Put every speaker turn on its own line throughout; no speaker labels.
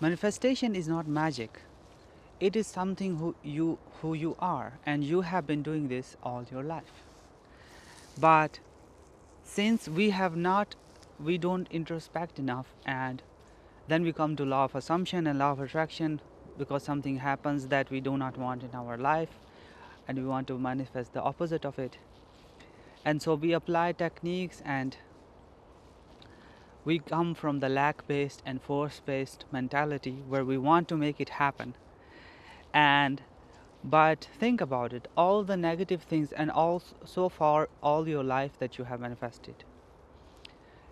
Manifestation is not magic. It is something who you are, and you have been doing this all your life. But since we don't introspect enough, and then we come to law of assumption and law of attraction, because something happens that we do not want in our life, and we want to manifest the opposite of it. And so we apply techniques, and we come from the lack based and force based mentality where we want to make it happen. And but think about it, all the negative things, and all so far all your life that you have manifested,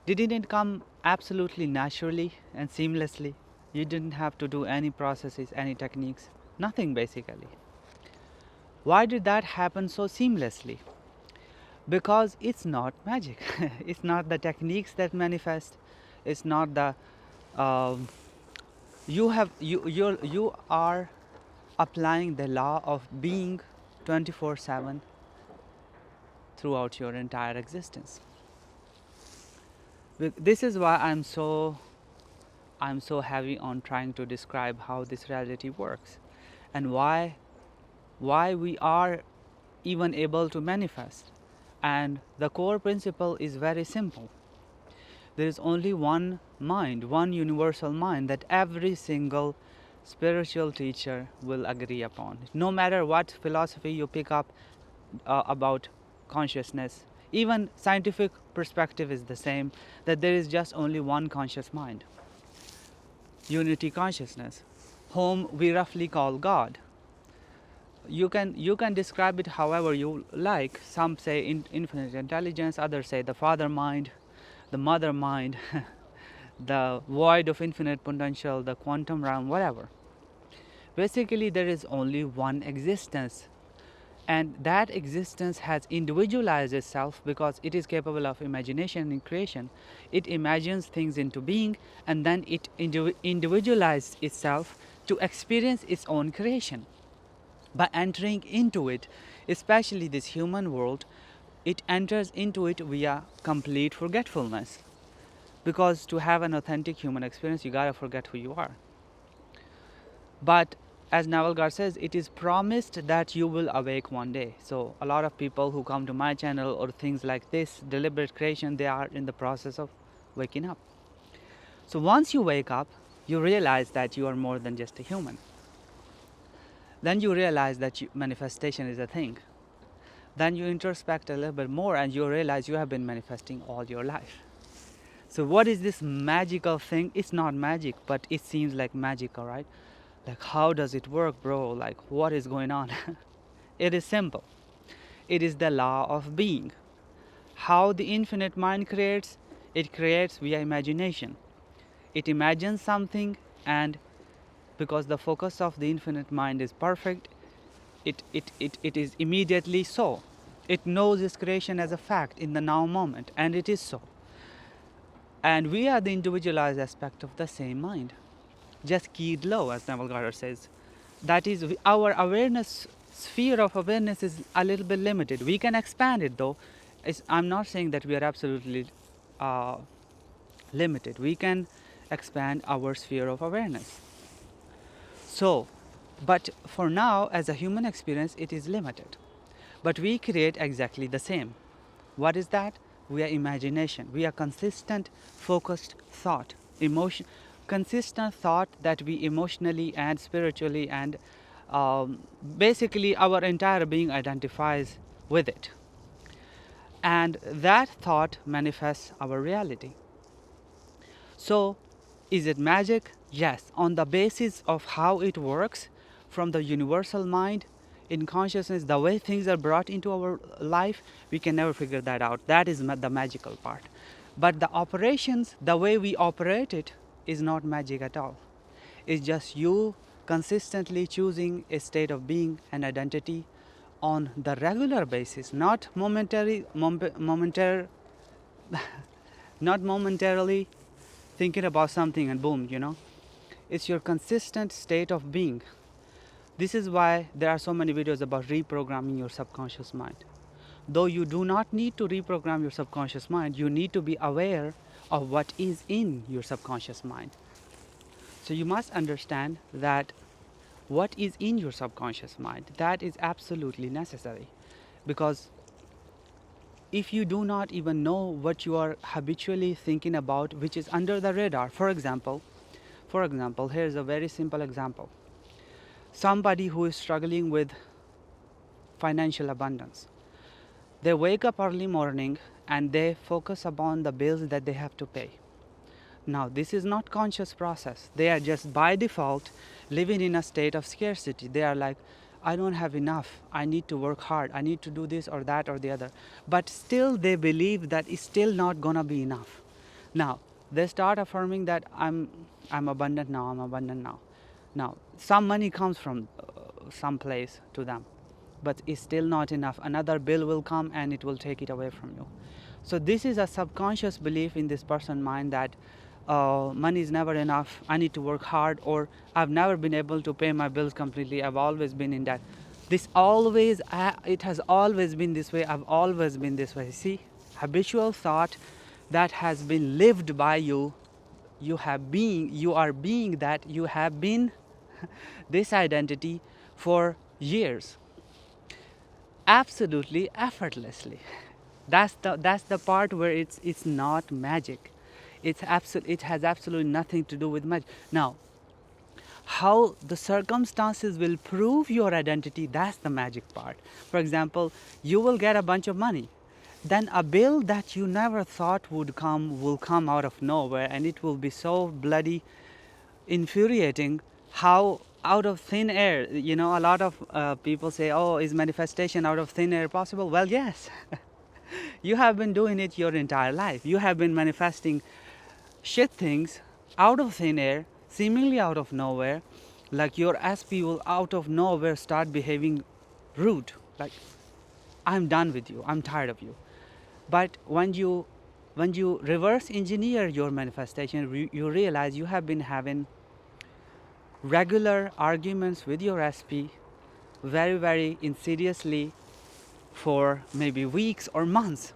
didn't it come absolutely naturally and seamlessly? You didn't have to do any processes, any techniques, nothing basically. Why did that happen so seamlessly? Because it's not magic. It's not the techniques that manifest. It's not the um, you are applying the law of being 24/7 throughout your entire existence. This is why I'm so heavy on trying to describe how this reality works, and why we are even able to manifest. And the core principle is very simple. There is only one mind, one universal mind that every single spiritual teacher will agree upon. No matter what philosophy you pick up about consciousness, even scientific perspective is the same, that there is just only one conscious mind, unity consciousness, whom we roughly call God. You can describe it however you like. Some say infinite intelligence, others say the father mind, the mother mind, the void of infinite potential, the quantum realm, whatever. Basically, there is only one existence, and that existence has individualized itself because it is capable of imagination and creation. It imagines things into being, and then it individualizes itself to experience its own creation. By entering into it, especially this human world, it enters into it via complete forgetfulness. Because to have an authentic human experience, you gotta forget who you are. But as Navalgar says, it is promised that you will awake one day. So a lot of people who come to my channel or things like this, deliberate creation, they are in the process of waking up. So once you wake up, you realize that you are more than just a human. Then you realize that manifestation is a thing. Then you introspect a little bit more and you realize you have been manifesting all your life. So what is this magical thing? It's not magic, but it seems like magical, right? Like, how does it work, bro? Like, what is going on? It is simple. It is the law of being. How the infinite mind creates? It creates via imagination. It imagines something, and because the focus of the infinite mind is perfect, it is immediately so. It knows its creation as a fact in the now moment, and it is so. And we are the individualized aspect of the same mind, just keyed low, as Neville Goddard says. That is, our awareness, sphere of awareness is a little bit limited. We can expand it though. I'm not saying that we are absolutely limited. We can expand our sphere of awareness. So, but for now, as a human experience, it is limited. But we create exactly the same. What is that? We are imagination. We are consistent, focused thought, emotion, consistent thought that we emotionally and spiritually and basically our entire being identifies with it. And that thought manifests our reality. So, is it magic? Yes, on the basis of how it works from the universal mind in consciousness, the way things are brought into our life, we can never figure that out. That is the magical part. But the operations, the way we operate it, is not magic at all. It's just you consistently choosing a state of being and identity on the regular basis, not not momentarily thinking about something and boom, It's your consistent state of being. This is why there are so many videos about reprogramming your subconscious mind. Though you do not need to reprogram your subconscious mind, you need to be aware of what is in your subconscious mind. So you must understand that what is in your subconscious mind, that is absolutely necessary, because if you do not even know what you are habitually thinking about, which is under the radar. For example, here's a very simple example. Somebody who is struggling with financial abundance, they wake up early morning and they focus upon the bills that they have to pay. Now, this is not conscious process. They are just by default living in a state of scarcity. They are like, I don't have enough. I need to work hard. I need to do this or that or the other. But still they believe that it's still not gonna be enough. Now, they start affirming that I'm abundant now, I'm abundant now. Now, some money comes from some place to them, but it's still not enough. Another bill will come and it will take it away from you. So this is a subconscious belief in this person's mind that money is never enough, I need to work hard, or I've never been able to pay my bills completely, I've always been in debt. It has always been this way, I've always been this way. See, habitual thought that has been lived by you, you are being that, you have been this identity for years, absolutely effortlessly. That's the part where it's not magic. It has absolutely nothing to do with magic. Now, how the circumstances will prove your identity, that's the magic part. For example, you will get a bunch of money, then a bill that you never thought would come will come out of nowhere, and it will be so bloody infuriating. How out of thin air, a lot of people say, oh, is manifestation out of thin air possible? Well, yes. You have been doing it your entire life. You have been manifesting shit things out of thin air, seemingly out of nowhere. Like your SP will out of nowhere start behaving rude. Like, I'm done with you, I'm tired of you. But when you reverse engineer your manifestation, you realize you have been having regular arguments with your SP very, very insidiously for maybe weeks or months.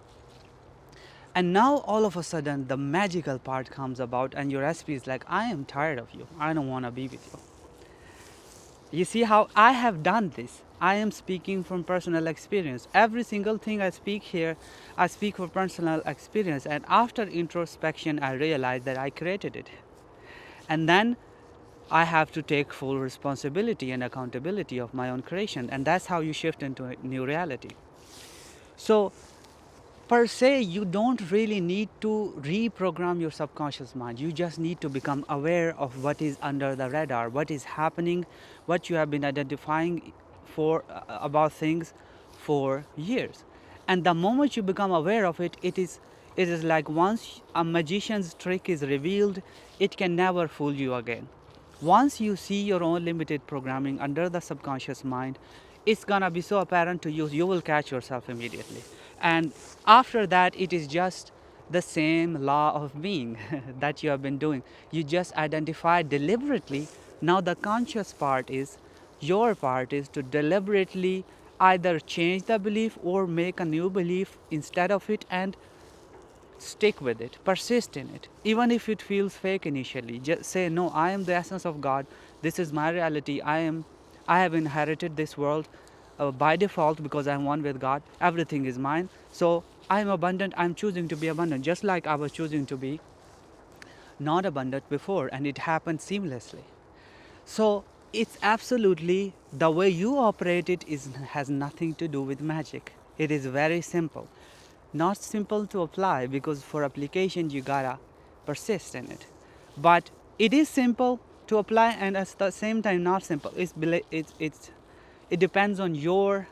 And now all of a sudden the magical part comes about and your SP is like, I am tired of you. I don't want to be with you. You see how I have done this. I am speaking from personal experience. Every single thing I speak here, I speak for personal experience. And after introspection, I realized that I created it. And then I have to take full responsibility and accountability of my own creation. And that's how you shift into a new reality. So, per se, you don't really need to reprogram your subconscious mind. You just need to become aware of what is under the radar, what is happening, what you have been identifying for about things for years. And the moment you become aware of it, it is like once a magician's trick is revealed, it can never fool you again. Once you see your own limited programming under the subconscious mind, it's gonna be so apparent to you, you will catch yourself immediately. And after that, it is just the same law of being that you have been doing. You just identify deliberately. Now the conscious part is, your part is to deliberately either change the belief or make a new belief instead of it, and stick with it, persist in it, even if it feels fake initially. Just say, no, I am the essence of God, this is my reality, I have inherited this world by default because I'm one with God, everything is mine, so I'm abundant, I'm choosing to be abundant, just like I was choosing to be not abundant before, and it happened seamlessly. So it's absolutely, the way you operate it has nothing to do with magic. It is very simple. Not simple to apply, because for application you gotta persist in it. But it is simple to apply, and at the same time not simple. It depends on your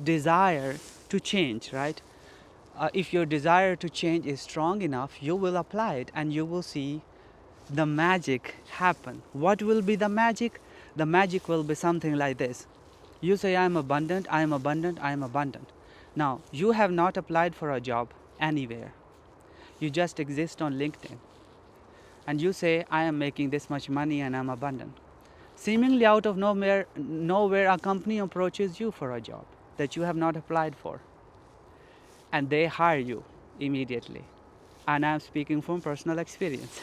desire to change, right? If your desire to change is strong enough, you will apply it and you will see the magic happen. What will be the magic? The magic will be something like this. You say, I am abundant, I am abundant, I am abundant. Now, you have not applied for a job anywhere. You just exist on LinkedIn. And you say, I am making this much money and I'm abundant. Seemingly out of nowhere, a company approaches you for a job that you have not applied for. And they hire you immediately. And I'm speaking from personal experience.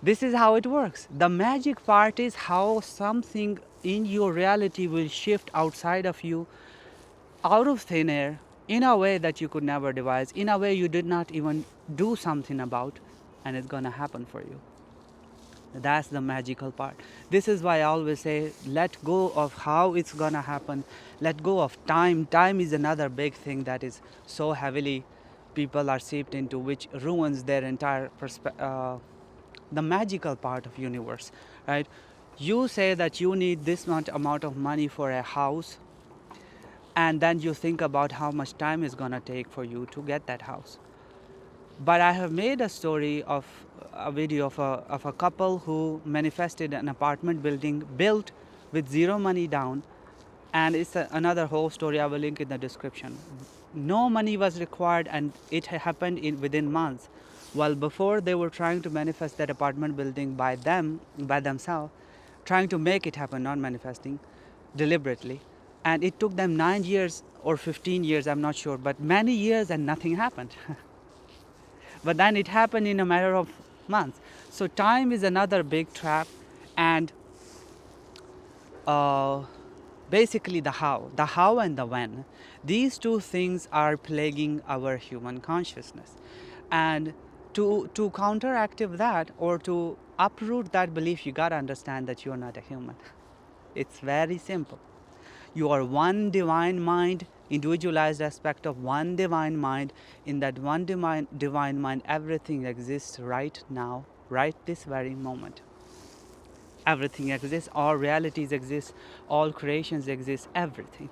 This is how it works. The magic part is how something in your reality will shift outside of you, out of thin air, in a way that you could never devise, in a way you did not even do something about, and it's gonna happen for you. That's the magical part. This is why I always say, let go of how it's gonna happen. Let go of time. Time is another big thing that is so heavily people are seeped into, which ruins their entire the magical part of universe, right? You say that you need this much amount of money for a house, and then you think about how much time it's gonna take for you to get that house. But I have made a story of a video of a couple who manifested an apartment building built with zero money down, and it's another whole story. I will link in the description. No money was required, and it happened within months. While before they were trying to manifest that apartment building by themselves, trying to make it happen, not manifesting deliberately, and it took them 9 years or 15 years, I'm not sure, but many years, and nothing happened. But then it happened in a matter of months. So time is another big trap, and uh, basically the how and the when. These two things are plaguing our human consciousness, and to counteract that, or to uproot that belief, you gotta understand that you're not a human. It's very simple. You are one divine mind, individualized aspect of one divine mind. In that one divine mind, everything exists right now, right this very moment. Everything exists, all realities exist, all creations exist, everything.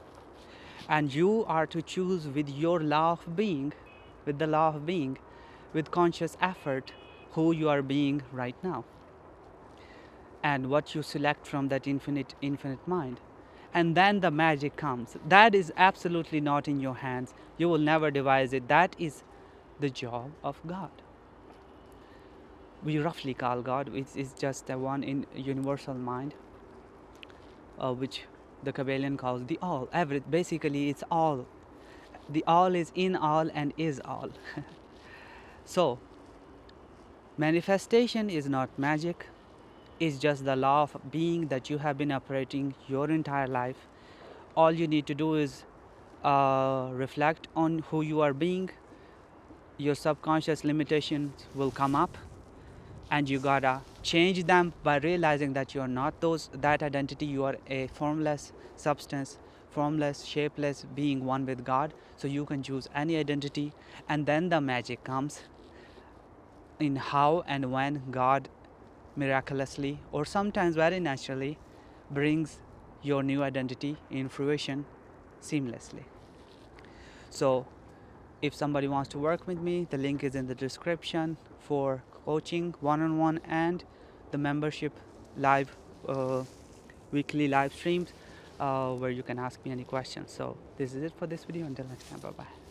And you are to choose with your law of being, with the law of being, with conscious effort, who you are being right now, and what you select from that infinite mind. And then the magic comes. That is absolutely not in your hands. You will never devise it. That is the job of God. We roughly call God, which is just the one in universal mind, which the Kabbalion calls the all. Basically, it's all. The all is in all and is all. So, manifestation is not magic. It's just the law of being that you have been operating your entire life. All you need to do is reflect on who you are being. Your subconscious limitations will come up, and you gotta change them by realizing that you're not that identity. You are a formless substance, formless, shapeless being, one with God. So you can choose any identity, and then the magic comes in how and when God miraculously, or sometimes very naturally, brings your new identity in fruition seamlessly. So if somebody wants to work with me, the link is in the description for coaching one-on-one and the membership live weekly live streams where you can ask me any questions. So this is it for this video. Until next time, bye bye.